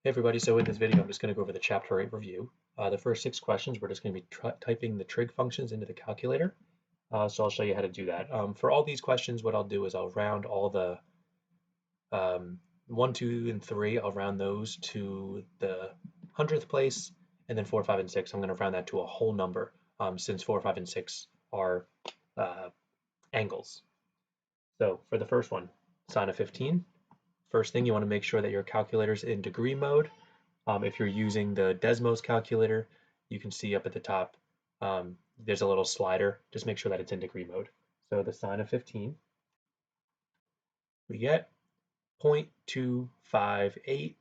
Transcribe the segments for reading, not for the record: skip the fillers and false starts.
Hey everybody, so in this video I'm just going to go over the Chapter 8 review. The first 6 questions we're just going to be typing the trig functions into the calculator. So I'll show you how to do that. For all these questions, what I'll do is I'll round all the 1, 2, and 3, I'll round those to the 100th place, and then 4, 5, and 6, I'm going to round that to a whole number since 4, 5, and 6 are angles. So for the first one, sine of 15, first thing you want to make sure that your calculator's in degree mode. If you're using the Desmos calculator, you can see up at the top, there's a little slider. Just make sure that it's in degree mode. So the sine of 15, we get 0.258.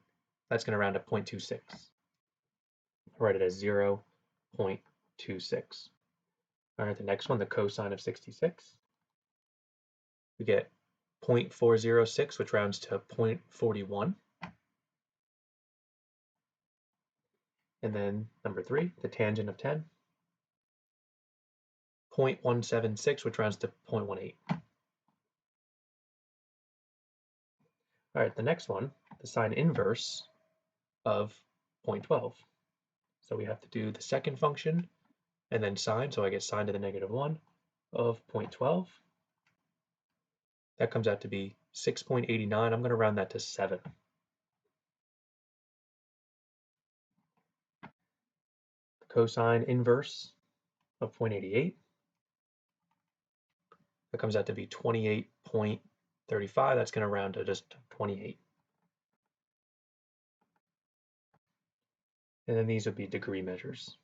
That's going to round to 0.26. I'll write it as 0.26. All right, the next one, the cosine of 66. We get 0.406, which rounds to 0.41. And then number 3, the tangent of 10. 0.176, which rounds to 0.18. All right, the next one, the sine inverse of 0.12. So we have to do the second function and then sine. So I get sine to the -1 of 0.12. That comes out to be 6.89. I'm going to round that to 7. The cosine inverse of 0.88. That comes out to be 28.35. That's going to round to just 28. And then these would be degree measures.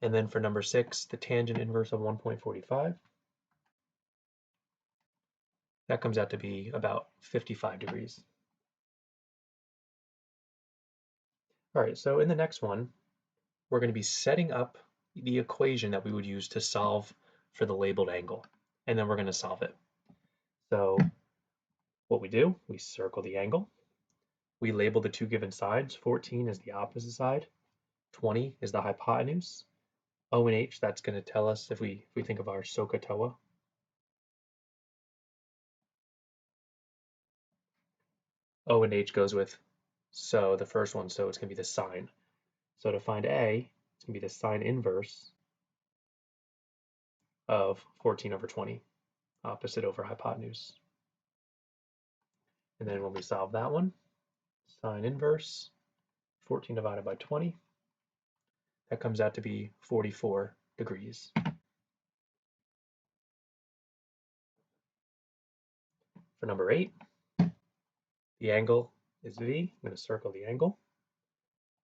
And then for number 6, the tangent inverse of 1.45. That comes out to be about 55 degrees. All right, so in the next one, we're going to be setting up the equation that we would use to solve for the labeled angle, and then we're going to solve it. So what we do, we circle the angle. We label the two given sides. 14 is the opposite side. 20 is the hypotenuse. O and H, that's going to tell us if we think of our SOHCAHTOA. O and H goes with, so the first one, so it's going to be the sine. So to find A, it's going to be the sine inverse of 14 over 20, opposite over hypotenuse. And then when we solve that one, sine inverse, 14 divided by 20, that comes out to be 44 degrees. For number 8, the angle is V. I'm going to circle the angle.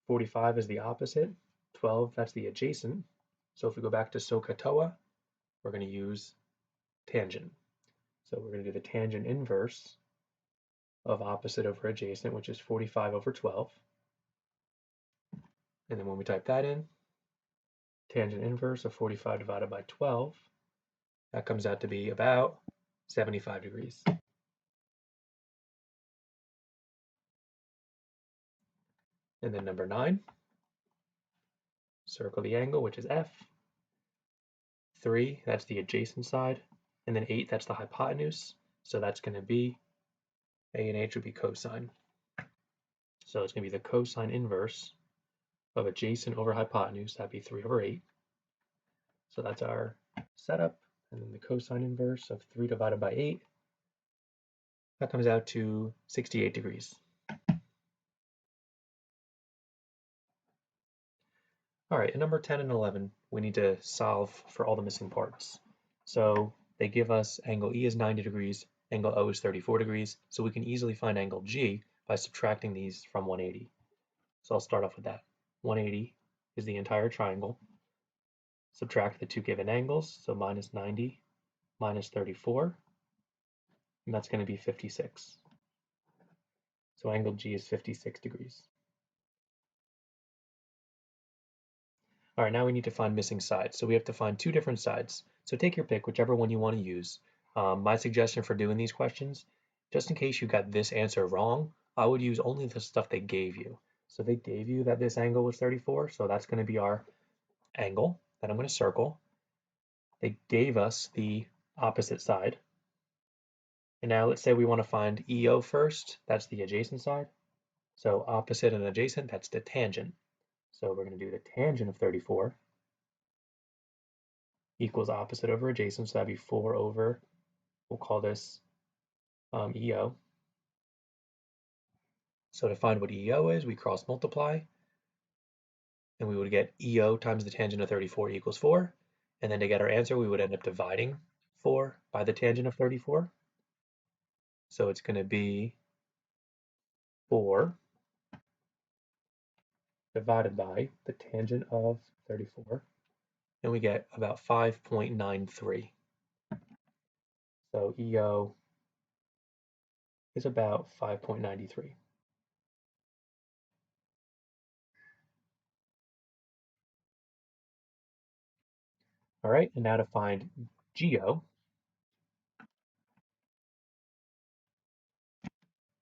45 is the opposite. 12, that's the adjacent. So if we go back to SOHCAHTOA, we're going to use tangent. So we're going to do the tangent inverse of opposite over adjacent, which is 45 over 12. And then when we type that in, tangent inverse of 45 divided by 12, that comes out to be about 75 degrees. And then number 9, circle the angle, which is F. 3, that's the adjacent side. And then 8, that's the hypotenuse. So that's going to be, A and H would be cosine. So it's going to be the cosine inverse of adjacent over hypotenuse. That'd be 3 over 8. So that's our setup. And then the cosine inverse of 3 divided by 8, that comes out to 68 degrees. All right, in number 10 and 11, we need to solve for all the missing parts. So they give us angle E is 90 degrees, angle O is 34 degrees, so we can easily find angle G by subtracting these from 180. So I'll start off with that. 180 is the entire triangle. Subtract the two given angles, so minus 90 minus 34, and that's going to be 56. So angle G is 56 degrees. All right, now we need to find missing sides. So we have to find two different sides. So take your pick, whichever one you want to use. My suggestion for doing these questions, just in case you got this answer wrong, I would use only the stuff they gave you. So they gave you that this angle was 34, so that's going to be our angle that I'm going to circle. They gave us the opposite side. And now let's say we want to find EO first, that's the adjacent side. So opposite and adjacent, that's the tangent. So we're going to do the tangent of 34 equals opposite over adjacent, so that'd be 4 over, we'll call this EO. So to find what EO is, we cross multiply, and we would get EO times the tangent of 34 equals 4. And then to get our answer, we would end up dividing 4 by the tangent of 34. So it's going to be 4 divided by the tangent of 34, and we get about 5.93. So EO is about 5.93. All right, and now to find GO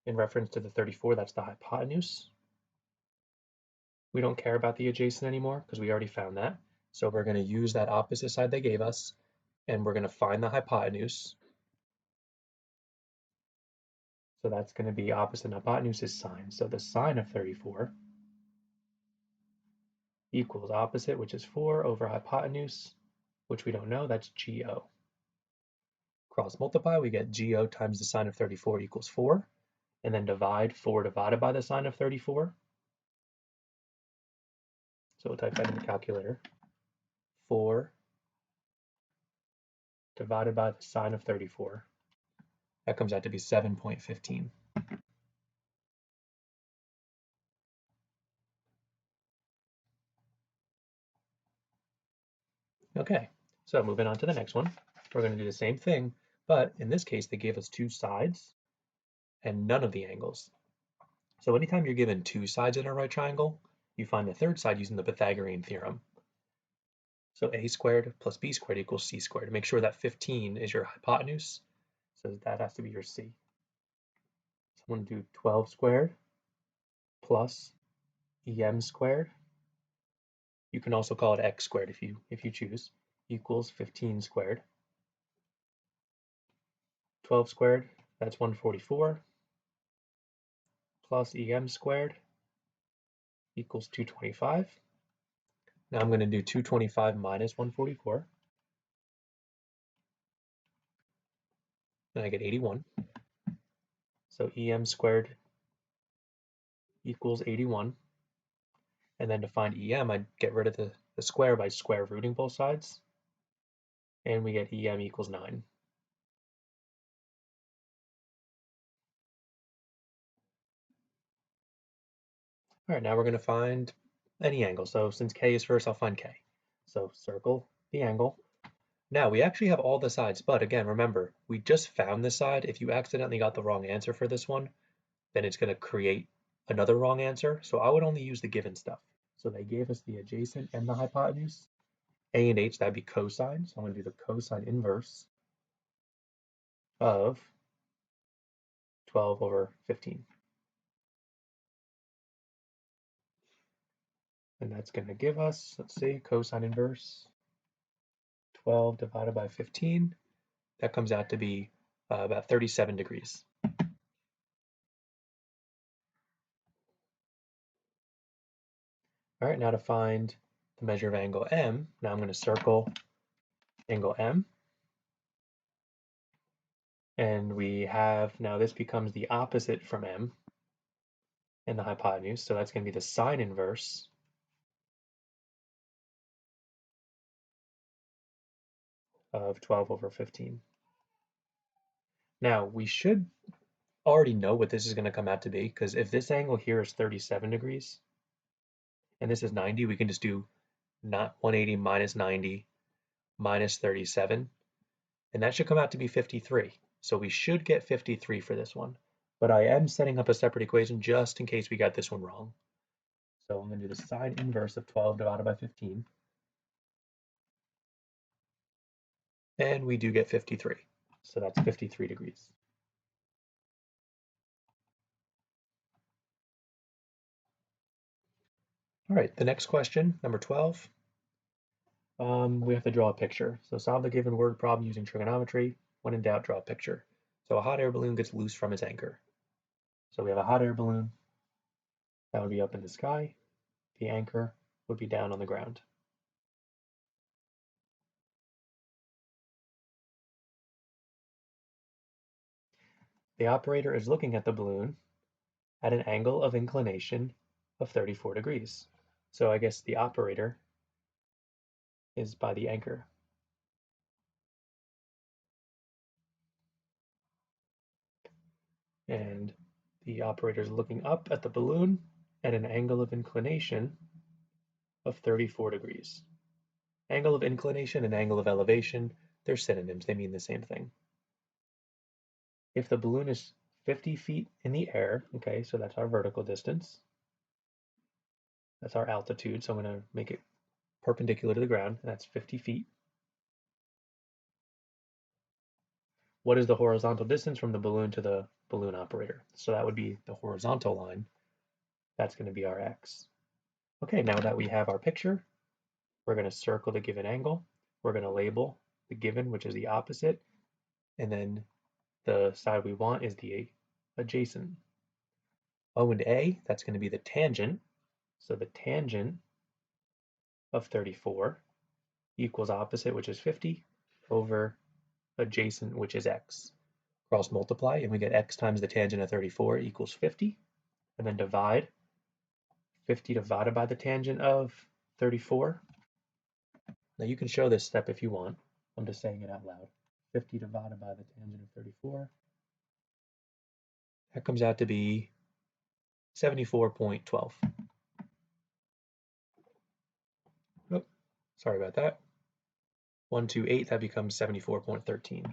in reference to the 34, that's the hypotenuse. We don't care about the adjacent anymore because we already found that. So we're going to use that opposite side they gave us, and we're going to find the hypotenuse. So that's going to be opposite, and hypotenuse is sine. So the sine of 34 equals opposite, which is 4 over hypotenuse, which we don't know, that's GO. Cross multiply, we get GO times the sine of 34 equals 4, and then divide 4 divided by the sine of 34. So we'll type that in the calculator. 4 divided by the sine of 34. That comes out to be 7.15. Okay, so moving on to the next one. We're going to do the same thing, but in this case, they gave us two sides and none of the angles. So anytime you're given two sides in a right triangle, you find the third side using the Pythagorean theorem. So a squared plus b squared equals c squared. Make sure that 15 is your hypotenuse, so that has to be your c. So I'm going to do 12 squared plus em squared. You can also call it x squared if you choose, equals 15 squared. 12 squared, that's 144, plus em squared equals 225. Now I'm going to do 225 minus 144, and I get 81. So em squared equals 81. And then to find em, I get rid of the square by square rooting both sides, and we get em equals 9. All right, now we're going to find any angle. So since k is first, I'll find k. So circle the angle. Now we actually have all the sides, but again, remember, we just found this side. If you accidentally got the wrong answer for this one, then it's going to create another wrong answer. So I would only use the given stuff. So they gave us the adjacent and the hypotenuse. A and H, that'd be cosine. So I'm going to do the cosine inverse of 12 over 15. And that's going to give us, let's see, cosine inverse 12 divided by 15. That comes out to be about 37 degrees. All right, now to find the measure of angle M, now I'm going to circle angle M. And we have, now this becomes the opposite from M and the hypotenuse. So that's going to be the sine inverse of 12 over 15. Now we should already know what this is going to come out to be, because if this angle here is 37 degrees and this is 90, we can just do not 180 minus 90 minus 37, and that should come out to be 53. So we should get 53 for this one, but I am setting up a separate equation just in case we got this one wrong. So I'm going to do the sine inverse of 12 divided by 15, and we do get 53. So that's 53 degrees. All right, the next question, number 12. We have to draw a picture. So solve the given word problem using trigonometry. When in doubt, draw a picture. So a hot air balloon gets loose from its anchor. So we have a hot air balloon. That would be up in the sky. The anchor would be down on the ground. The operator is looking at the balloon at an angle of inclination of 34 degrees. So I guess the operator is by the anchor. And the operator is looking up at the balloon at an angle of inclination of 34 degrees. Angle of inclination and angle of elevation, they're synonyms, they mean the same thing. If the balloon is 50 feet in the air, okay, so that's our vertical distance, that's our altitude, so I'm going to make it perpendicular to the ground, and that's 50 feet. What is the horizontal distance from the balloon to the balloon operator? So that would be the horizontal line. That's going to be our x. Okay, now that we have our picture, we're going to circle the given angle. We're going to label the given, which is the opposite, and then the side we want is the adjacent. O and A, that's going to be the tangent. So the tangent of 34 equals opposite, which is 50, over adjacent, which is x. Cross multiply, and we get x times the tangent of 34 equals 50, and then divide 50 divided by the tangent of 34. Now you can show this step if you want. I'm just saying it out loud. 50 divided by the tangent of 34. That comes out to be 74.12. Oh, sorry about that. 128, that becomes 74.13.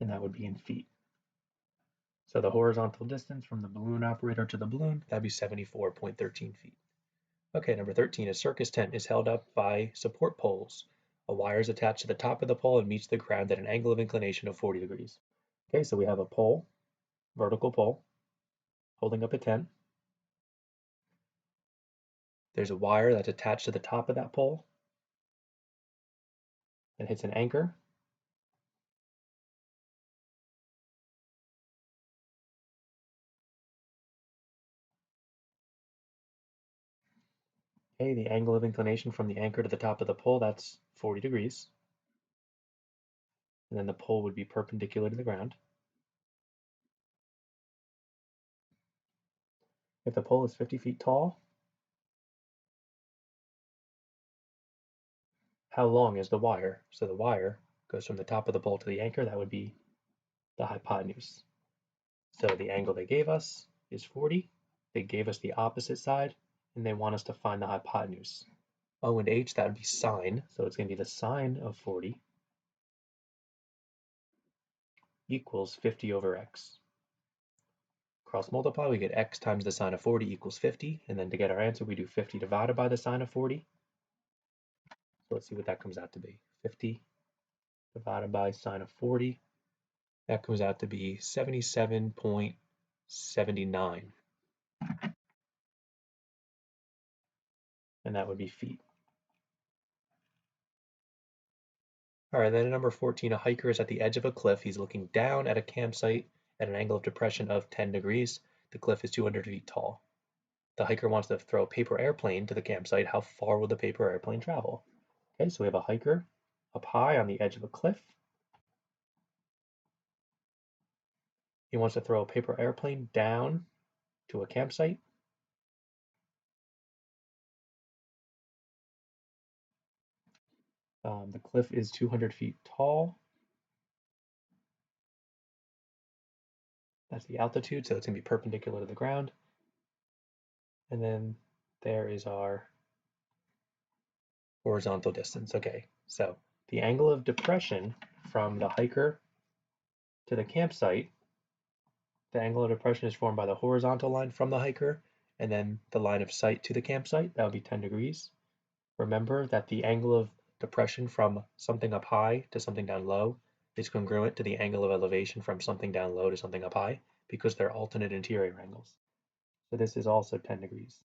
And that would be in feet. So the horizontal distance from the balloon operator to the balloon, that'd be 74.13 feet. Okay, number 13, a circus tent is held up by support poles. A wire is attached to the top of the pole and meets the ground at an angle of inclination of 40 degrees. Okay, so we have a pole, vertical pole, holding up a tent. There's a wire that's attached to the top of that pole and hits an anchor. Okay, the angle of inclination from the anchor to the top of the pole, that's 40 degrees. And then the pole would be perpendicular to the ground. If the pole is 50 feet tall, how long is the wire? So the wire goes from the top of the pole to the anchor, that would be the hypotenuse. So the angle they gave us is 40. They gave us the opposite side, and they want us to find the hypotenuse. O and H, that would be sine, so it's going to be the sine of 40 equals 50 over x. Cross multiply, we get x times the sine of 40 equals 50, and then to get our answer, we do 50 divided by the sine of 40. So let's see what that comes out to be. 50 divided by sine of 40, that comes out to be 77.79. And that would be feet. All right, then at number 14, a hiker is at the edge of a cliff. He's looking down at a campsite at an angle of depression of 10 degrees. The cliff is 200 feet tall. The hiker wants to throw a paper airplane to the campsite. How far will the paper airplane travel? Okay, so we have a hiker up high on the edge of a cliff. He wants to throw a paper airplane down to a campsite. The cliff is 200 feet tall. That's the altitude, so it's going to be perpendicular to the ground. And then there is our horizontal distance. Okay, so the angle of depression from the hiker to the campsite, the angle of depression is formed by the horizontal line from the hiker and then the line of sight to the campsite. That would be 10 degrees. Remember that the angle of depression from something up high to something down low is congruent to the angle of elevation from something down low to something up high because they're alternate interior angles. So this is also 10 degrees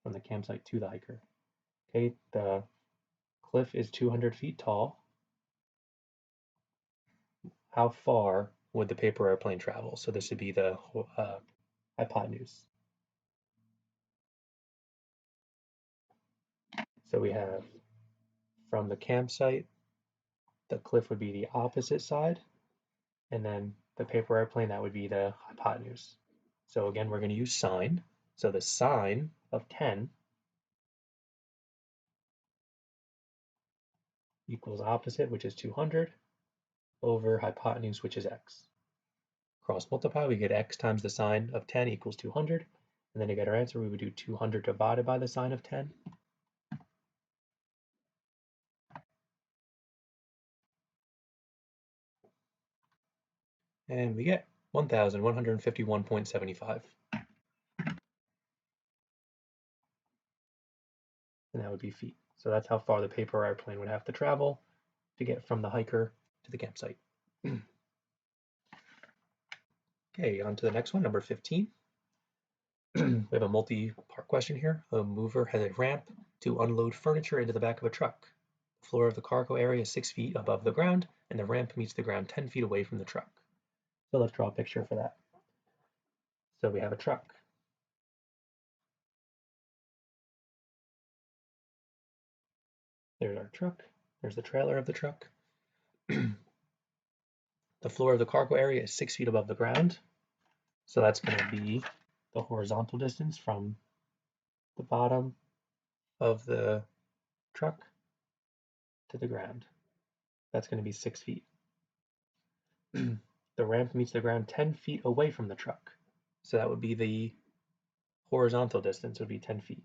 from the campsite to the hiker. Okay, the cliff is 200 feet tall. How far would the paper airplane travel? So this would be the hypotenuse. So we have from the campsite, the cliff would be the opposite side, and then the paper airplane, that would be the hypotenuse. So again, we're going to use sine. So the sine of 10 equals opposite, which is 200, over hypotenuse, which is x. Cross multiply, we get x times the sine of 10 equals 200. And then to get our answer, we would do 200 divided by the sine of 10. And we get 1,151.75. And that would be feet. So that's how far the paper airplane would have to travel to get from the hiker to the campsite. Okay, on to the next one, number 15. We have a multi-part question here. A mover has a ramp to unload furniture into the back of a truck. The floor of the cargo area is 6 feet above the ground, and the ramp meets the ground 10 feet away from the truck. So let's draw a picture for that. So we have a truck. There's our truck. There's the trailer of the truck. The floor of the cargo area is 6 feet above the ground. So that's going to be the horizontal distance from the bottom of the truck to the ground. That's going to be 6 feet. The ramp meets the ground 10 feet away from the truck. So that would be the horizontal distance would be 10 feet.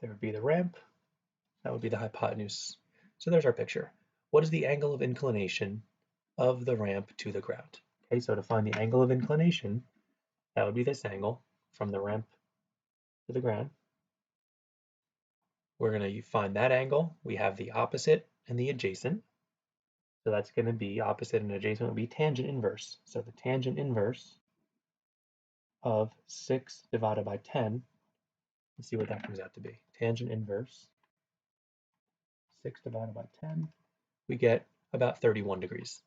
There would be the ramp. That would be the hypotenuse. So there's our picture. What is the angle of inclination of the ramp to the ground? Okay, so to find the angle of inclination, that would be this angle from the ramp to the ground. We're going to find that angle. We have the opposite and the adjacent. So that's going to be opposite and adjacent would be tangent inverse. So the tangent inverse of 6 divided by 10, let's see what that comes out to be. Tangent inverse, 6 divided by 10, we get about 31 degrees.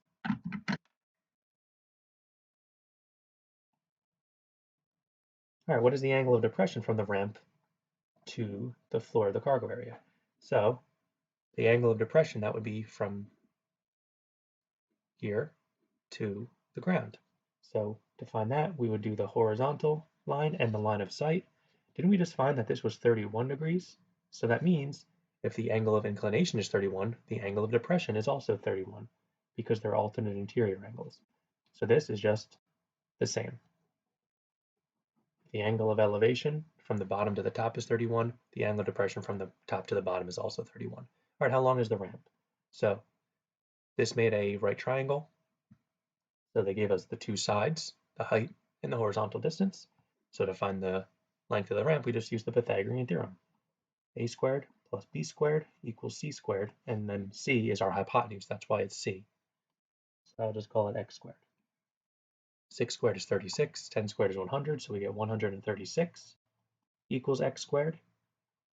All right, what is the angle of depression from the ramp to the floor of the cargo area? So the angle of depression, that would be from here to the ground. So to find that, we would do the horizontal line and the line of sight. Didn't we just find that this was 31 degrees? So that means if the angle of inclination is 31, the angle of depression is also 31 because they're alternate interior angles. So this is just the same. The angle of elevation from the bottom to the top is 31. The angle of depression from the top to the bottom is also 31. All right, how long is the ramp? So this made a right triangle. So they gave us the two sides, the height and the horizontal distance. So to find the length of the ramp, we just use the Pythagorean theorem. A squared plus b squared equals c squared, and then c is our hypotenuse. That's why it's c. So I'll just call it x squared. 6 squared is 36, 10 squared is 100, so we get 136 equals x squared.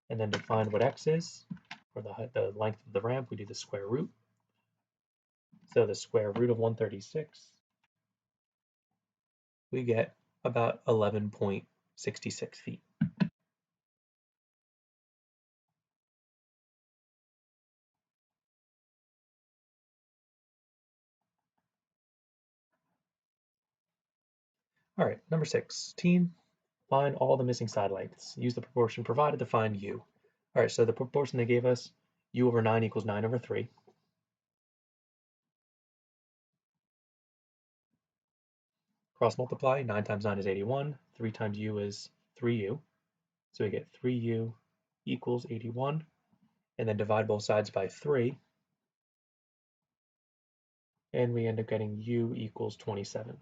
And then to find what x is, or the length of the ramp, we do the square root. So the square root of 136, we get about 11.66 feet. All right, number 16, find all the missing side lengths. Use the proportion provided to find u. All right, so the proportion they gave us, u over 9 equals 9 over 3. Cross multiply, 9 times 9 is 81, 3 times u is 3u. So we get 3u equals 81, and then divide both sides by 3, and we end up getting u equals 27.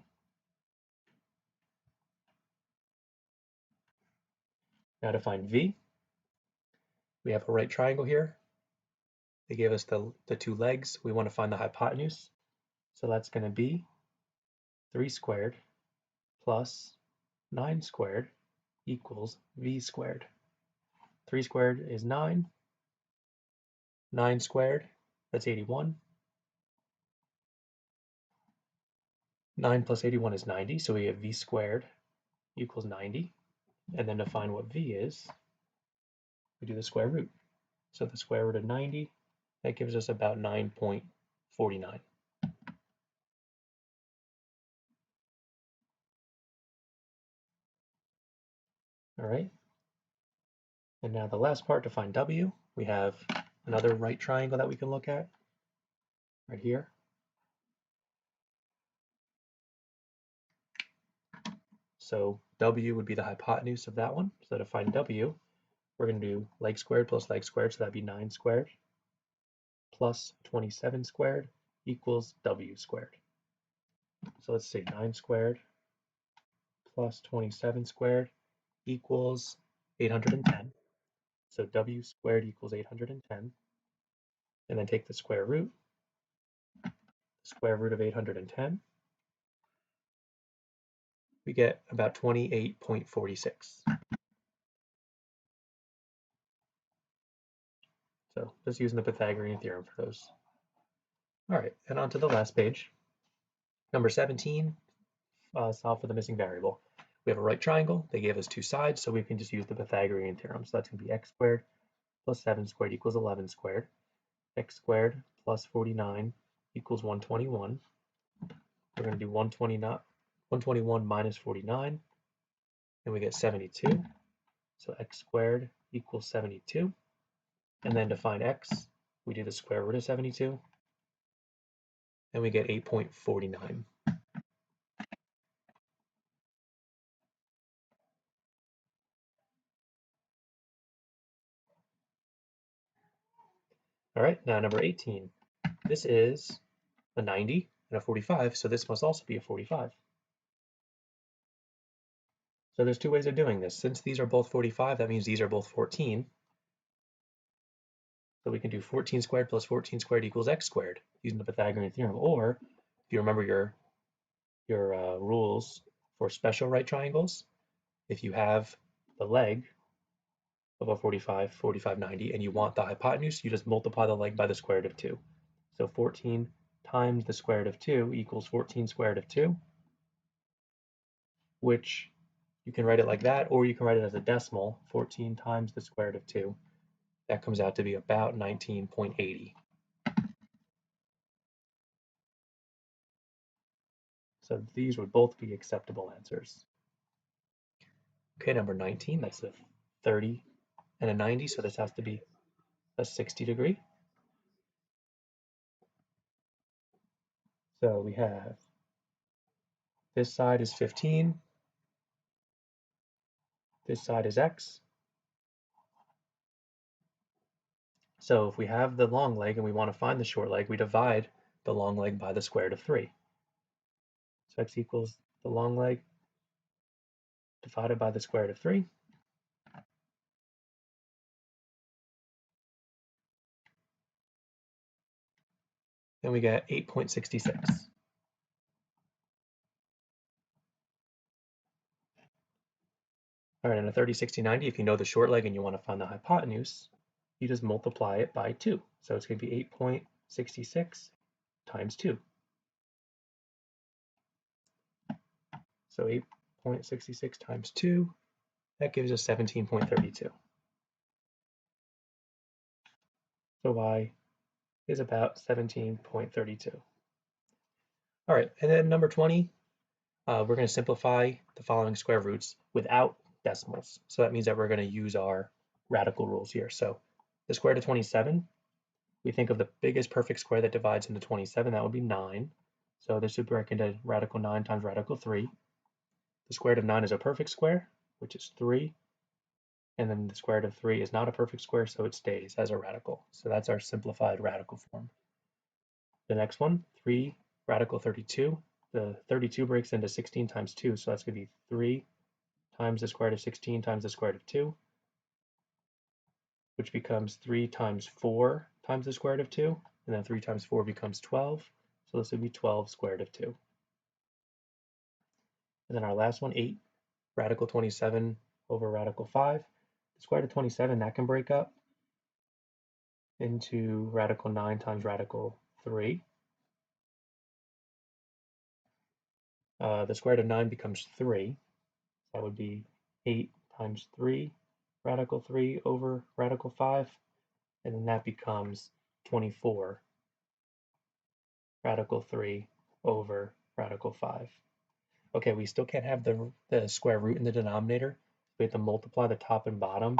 Now to find v, we have a right triangle here. They gave us the two legs. We want to find the hypotenuse. So that's going to be 3 squared plus 9 squared equals v squared. 3 squared is 9. 9 squared, that's 81. 9 plus 81 is 90, so we have v squared equals 90. And then to find what v is, we do the square root. So the square root of 90, that gives us about 9.49. All right. And now the last part, to find w, we have another right triangle that we can look at right here. So w would be the hypotenuse of that one. So to find w, we're going to do leg squared plus leg squared, so that'd be 9 squared plus 27 squared equals w squared. So let's say 9 squared plus 27 squared equals 810. So w squared equals 810. And then take the square root of 810. We get about 28.46. So just using the Pythagorean theorem for those. All right, and on to the last page. Number 17, solve for the missing variable. We have a right triangle. They gave us two sides, so we can just use the Pythagorean theorem. So that's going to be x squared plus 7 squared equals 11 squared. X squared plus 49 equals 121. We're going to do 121 minus 49, and we get 72. So x squared equals 72. And then to find x, we do the square root of 72, and we get 8.49. All right, now number 18. This is a 90 and a 45, so this must also be a 45. So there's two ways of doing this. Since these are both 45, that means these are both 14. So we can do 14 squared plus 14 squared equals x squared using the Pythagorean theorem. Or if you remember your rules for special right triangles, if you have the leg of a 45, 45, 90, and you want the hypotenuse, you just multiply the leg by the square root of 2. So 14 times the square root of 2 equals 14 square root of 2, which you can write it like that, or you can write it as a decimal, 14 times the square root of 2. That comes out to be about 19.80. So these would both be acceptable answers. Okay, number 19, that's a 30 and a 90, so this has to be a 60 degree. So we have this side is 15, this side is x. So if we have the long leg and we want to find the short leg, we divide the long leg by the square root of 3. So x equals the long leg divided by the square root of 3. And we get 8.66. All right, in a 30, 60, 90, if you know the short leg and you want to find the hypotenuse, you just multiply it by 2. So it's going to be 8.66 times 2. So 8.66 times 2, that gives us 17.32. So y is about 17.32. All right, and then number 20, we're going to simplify the following square roots without decimals. So that means that we're going to use our radical rules here. So the square root of 27, we think of the biggest perfect square that divides into 27, that would be 9. So this would break into radical 9 times radical 3. The square root of 9 is a perfect square, which is 3. And then the square root of 3 is not a perfect square, so it stays as a radical. So that's our simplified radical form. The next one, 3 radical 32. The 32 breaks into 16 times 2, so that's going to be 3 times the square root of 16 times the square root of 2, which becomes 3 times 4 times the square root of 2, and then 3 times 4 becomes 12, so this would be 12 square root of 2. And then our last one, 8 radical 27 over radical 5. The square root of 27, that can break up into radical 9 times radical 3. The square root of 9 becomes 3. That would be 8 times 3 radical 3 over radical 5. And then that becomes 24 radical 3 over radical 5. Okay, we still can't have the square root in the denominator. We have to multiply the top and bottom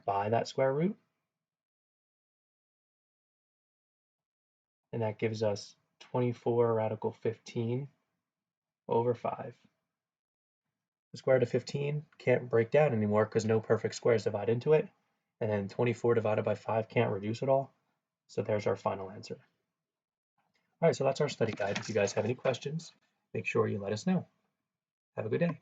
by that square root. And that gives us 24 radical 15 over 5. The square root of 15 can't break down anymore because no perfect squares divide into it. And then 24 divided by 5 can't reduce at all. So there's our final answer. All right, so that's our study guide. If you guys have any questions, make sure you let us know. Have a good day.